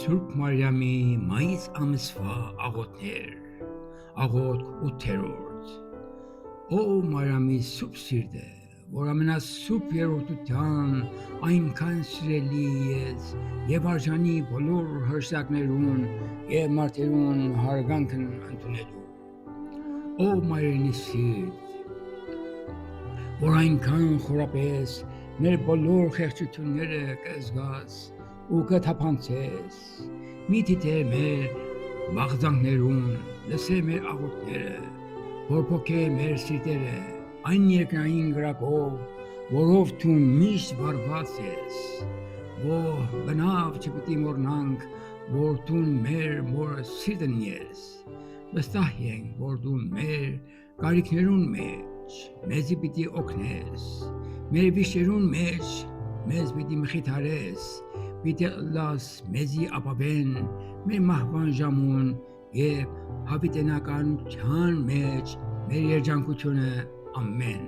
Սուրբ Մարիամի մայից ամսվա աղոթներ, աղոթք 8-րդ։ Ո Մարիամի սուրբ սիրտը, որ ամենասուրբ երրորդության այնքան սիրելի ես եւ արժանի բոլոր հրաշակներուն եւ մարդերուն հարգանքն ընդունելու։ Ո Մարիամի սիրտ, որ այնքան խորապես մեր բոլոր խեղճությունները կզգաս ու կթափանցես, մի թիթեր մեր բաղձանքներուն, լսե մեր աղոթները, որ փոքե մեր սիրտերը այն երկնային գրակով, որով դու միշտ վարված ես, որ բնավ չպիտի մոռնանք, որ դու մեր մոր սիրտն ես, վստահ ենք, որ դու մեր կարիքներուն մեջ մեզի պիտի օգնես, մեր վիշերուն մեջ մեզ պիտի մխիթարես, պիտի լաս մեզի ապավեն մեր մահվան ժամուն եւ հավիտենականության մեջ մեր երջանկությունը ամեն